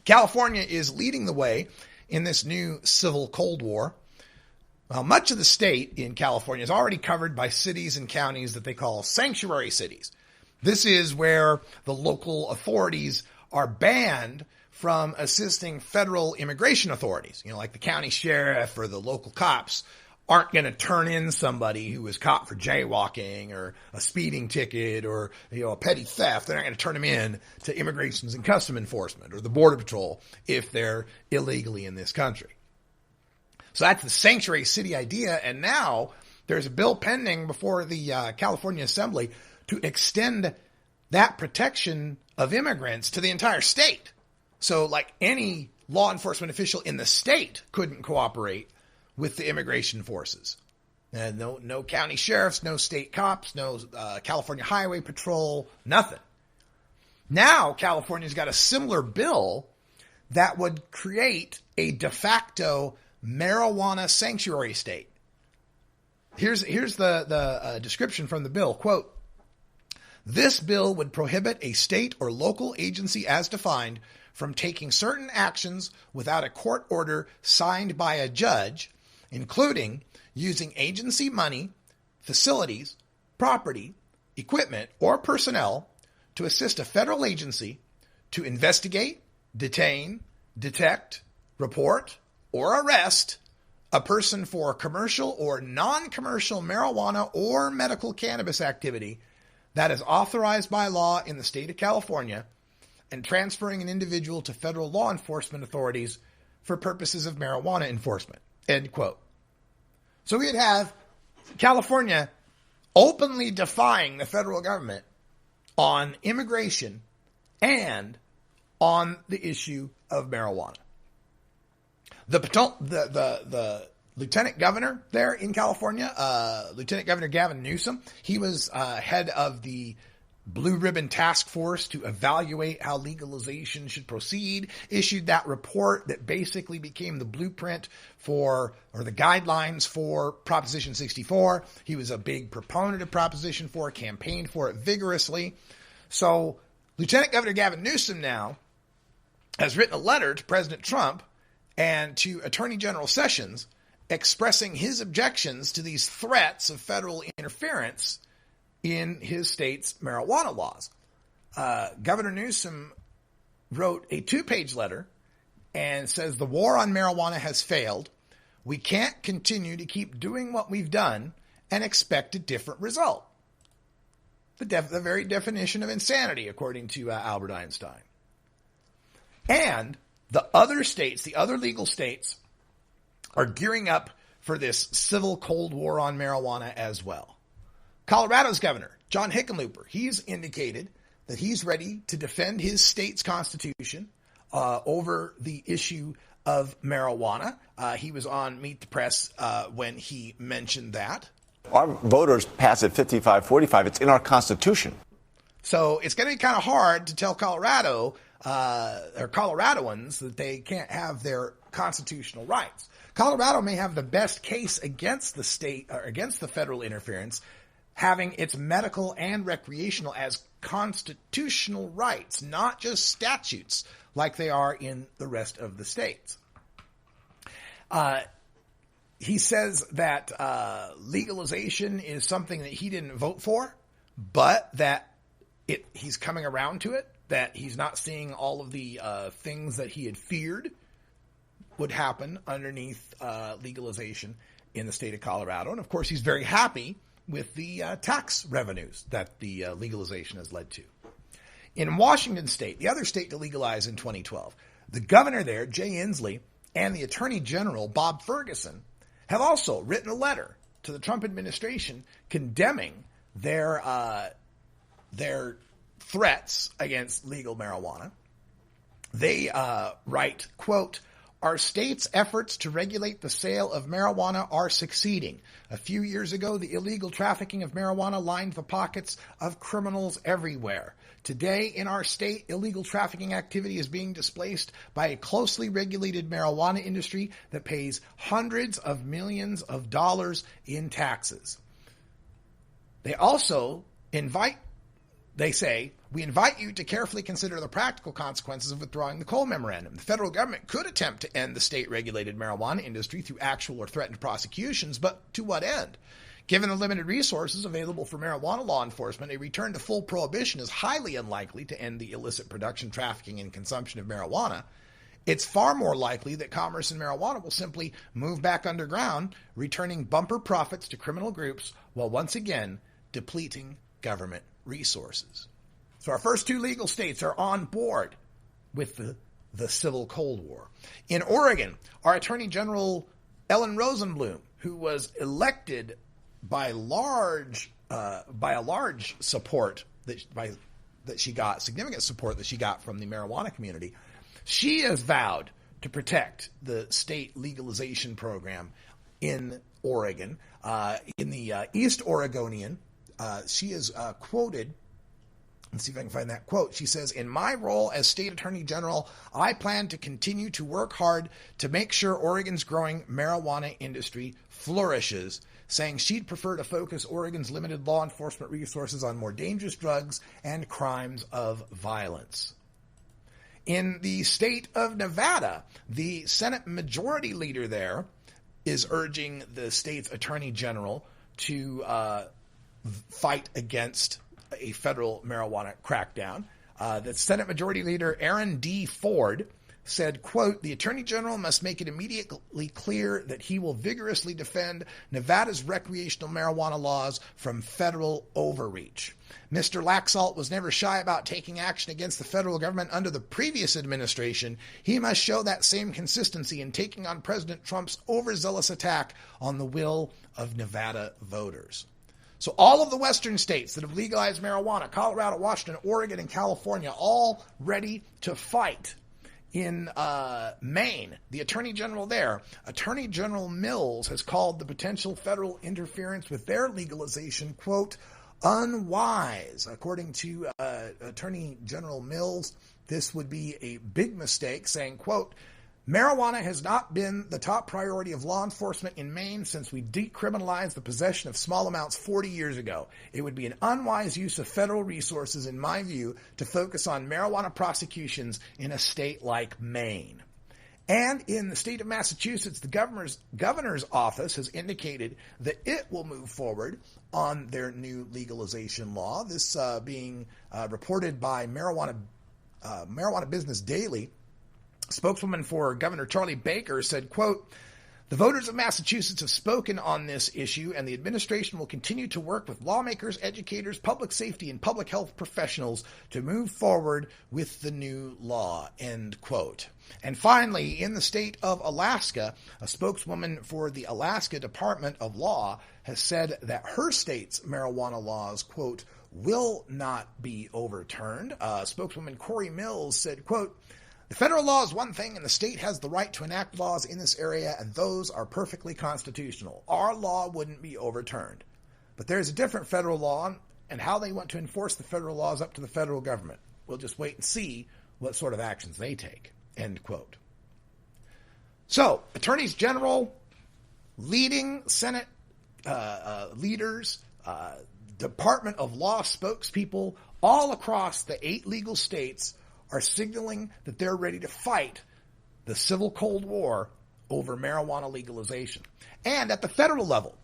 California is leading the way in this new civil Cold War. Well, much of the state in California is already covered by cities and counties that they call sanctuary cities. This is where the local authorities are banned from assisting federal immigration authorities. Like the county sheriff or the local cops aren't going to turn in somebody who was caught for jaywalking or a speeding ticket or a petty theft. They're not going to turn them in to Immigrations and Customs Enforcement or the Border Patrol if they're illegally in this country. So that's the sanctuary city idea, and now there's a bill pending before the California Assembly to extend that protection of immigrants to the entire state. So like any law enforcement official in the state couldn't cooperate with the immigration forces. No county sheriffs, no state cops, no California Highway Patrol, nothing. Now California's got a similar bill that would create a de facto marijuana sanctuary state. Here's the description from the bill. Quote, this bill would prohibit a state or local agency as defined from taking certain actions without a court order signed by a judge, including using agency money, facilities, property, equipment, or personnel to assist a federal agency to investigate, detain, detect, report, or arrest a person for commercial or non-commercial marijuana or medical cannabis activity that is authorized by law in the state of California, and transferring an individual to federal law enforcement authorities for purposes of marijuana enforcement. End quote. So we'd have California openly defying the federal government on immigration and on the issue of marijuana. The lieutenant governor there in California, Lieutenant Governor Gavin Newsom, he was head of the Blue Ribbon Task Force to evaluate how legalization should proceed, issued that report that basically became the blueprint for, or the guidelines for, Proposition 64. He was a big proponent of Proposition 4, campaigned for it vigorously. So Lieutenant Governor Gavin Newsom now has written a letter to President Trump and to Attorney General Sessions expressing his objections to these threats of federal interference in his state's marijuana laws. Governor Newsom wrote a 2-page letter and says the war on marijuana has failed. We can't continue to keep doing what we've done and expect a different result. The very definition of insanity, according to Albert Einstein. And the other states, the other legal states, are gearing up for this civil Cold War on marijuana as well. Colorado's governor, John Hickenlooper, he's indicated that he's ready to defend his state's constitution over the issue of marijuana. He was on Meet the Press when he mentioned that. Our voters pass at 55-45. It's in our Constitution. So it's going to be kind of hard to tell Colorado or Coloradoans that they can't have their constitutional rights. Colorado may have the best case against the state or against the federal interference, having its medical and recreational as constitutional rights, not just statutes like they are in the rest of the states. He says that legalization is something that he didn't vote for, but that he's coming around to it, that he's not seeing all of the things that he had feared would happen underneath legalization in the state of Colorado. And, of course, he's very happy with the tax revenues that the legalization has led to. In Washington State, the other state to legalize in 2012, the governor there, Jay Inslee, and the Attorney General, Bob Ferguson, have also written a letter to the Trump administration condemning their threats against legal marijuana. They write, quote, "Our state's efforts to regulate the sale of marijuana are succeeding. A few years ago, the illegal trafficking of marijuana lined the pockets of criminals everywhere. Today, in our state, illegal trafficking activity is being displaced by a closely regulated marijuana industry that pays hundreds of millions of dollars in taxes." They also say, "We invite you to carefully consider the practical consequences of withdrawing the Cole Memorandum. The federal government could attempt to end the state-regulated marijuana industry through actual or threatened prosecutions, but to what end? Given the limited resources available for marijuana law enforcement, a return to full prohibition is highly unlikely to end the illicit production, trafficking, and consumption of marijuana. It's far more likely that commerce in marijuana will simply move back underground, returning bumper profits to criminal groups while once again depleting government resources." So our first two legal states are on board with the civil Cold War. In Oregon, our Attorney General Ellen Rosenblum, who was elected by a large support that she got, significant support that she got from the marijuana community, she has vowed to protect the state legalization program in Oregon. In the East Oregonian, she is quoted. Let's see if I can find that quote. She says, "In my role as state attorney general, I plan to continue to work hard to make sure Oregon's growing marijuana industry flourishes," saying she'd prefer to focus Oregon's limited law enforcement resources on more dangerous drugs and crimes of violence. In the state of Nevada, the Senate Majority Leader there is urging the state's attorney general to fight against a federal marijuana crackdown. The Senate Majority Leader Aaron D. Ford said, quote, the Attorney General must make it immediately clear that he will vigorously defend Nevada's recreational marijuana laws from federal overreach. Mr. Laxalt was never shy about taking action against the federal government under the previous administration. He must show that same consistency in taking on President Trump's overzealous attack on the will of Nevada voters. So all of the western states that have legalized marijuana, Colorado, Washington, Oregon, and California, all ready to fight. In Maine, the Attorney General there, Attorney General Mills, has called the potential federal interference with their legalization, quote, unwise. According to Attorney General Mills, this would be a big mistake, saying, quote, marijuana has not been the top priority of law enforcement in Maine since we decriminalized the possession of small amounts 40 years ago. It would be an unwise use of federal resources, in my view, to focus on marijuana prosecutions in a state like Maine. And in the state of Massachusetts, the governor's office has indicated that it will move forward on their new legalization law. This being reported by Marijuana Business Daily. Spokeswoman for Governor Charlie Baker said, quote, the voters of Massachusetts have spoken on this issue, and the administration will continue to work with lawmakers, educators, public safety, and public health professionals to move forward with the new law, end quote. And finally, in the state of Alaska, a spokeswoman for the Alaska Department of Law has said that her state's marijuana laws, quote, will not be overturned. Spokeswoman Corey Mills said, quote, the federal law is one thing, and the state has the right to enact laws in this area, and those are perfectly constitutional. Our law wouldn't be overturned. But there's a different federal law, and how they want to enforce the federal law is up to the federal government. We'll just wait and see what sort of actions they take, end quote. So, attorneys general, leading Senate leaders, Department of Law spokespeople, all across the 8 legal states are signaling that they're ready to fight the civil Cold War over marijuana legalization. And at the federal level,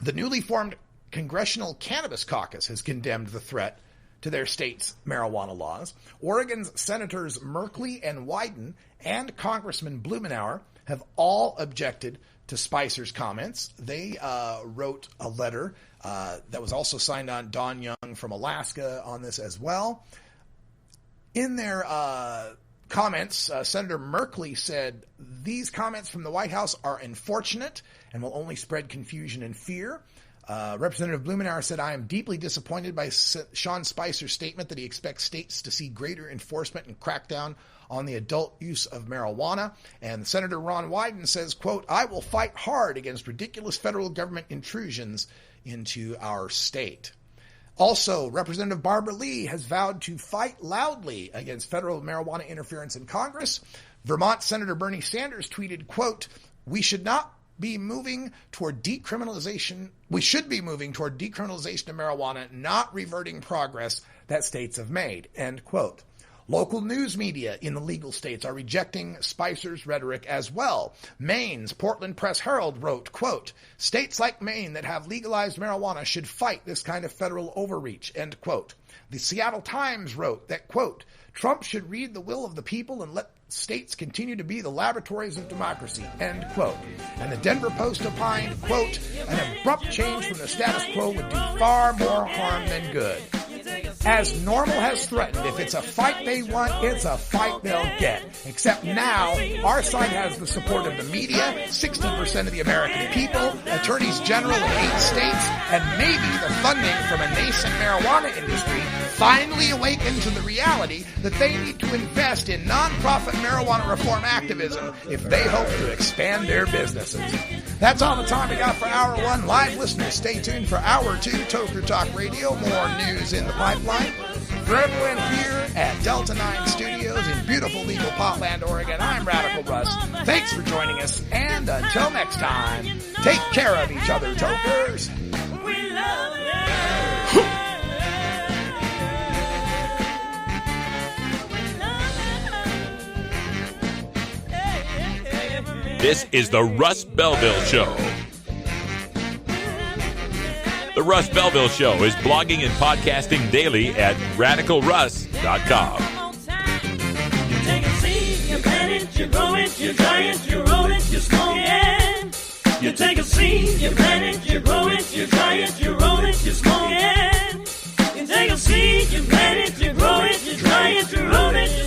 the newly formed Congressional Cannabis Caucus has condemned the threat to their state's marijuana laws. Oregon's Senators Merkley and Wyden and Congressman Blumenauer have all objected to Spicer's comments. They wrote a letter that was also signed on Don Young from Alaska on this as well. In their comments, Senator Merkley said, these comments from the White House are unfortunate and will only spread confusion and fear. Representative Blumenauer said, I am deeply disappointed by Sean Spicer's statement that he expects states to see greater enforcement and crackdown on the adult use of marijuana. And Senator Ron Wyden says, quote, I will fight hard against ridiculous federal government intrusions into our state. Also, Representative Barbara Lee has vowed to fight loudly against federal marijuana interference in Congress. Vermont Senator Bernie Sanders tweeted, quote, we should be moving toward decriminalization of marijuana, not reverting progress that states have made, end quote. Local news media in the legal states are rejecting Spicer's rhetoric as well. Maine's Portland Press-Herald wrote, quote, states like Maine that have legalized marijuana should fight this kind of federal overreach, end quote. The Seattle Times wrote that, quote, Trump should read the will of the people and let states continue to be the laboratories of democracy, end quote. And the Denver Post opined, quote, an abrupt change from the status quo would do far more harm than good. As NORML has threatened, if it's a fight they want, it's a fight they'll get. Except now, our side has the support of the media, 60% of the American people, attorneys general in 8 states, and maybe the funding from a nascent marijuana industry finally awaken to the reality that they need to invest in nonprofit marijuana reform activism if they hope to expand their businesses. That's all the time we got for Hour 1. Live listeners, stay tuned for Hour 2, Toker Talk Radio. More news in the pipeline. For everyone here at Delta 9 Studios in beautiful legal Potland, Oregon, I'm Radical Russ. Thanks for joining us, and until next time, take care of each other, Tokers. We love you. This is the Russ Belville Show. The Russ Belville Show is blogging and podcasting daily at RadicalRuss.com. You take a seed, you plant it, you grow it, you dry it, you roll it, you smoke it. You take a seed, you plant it, you grow it, you dry it, you roll it, you smoke it. You take a seed, you plant it, you grow it, you dry it, you roll it, you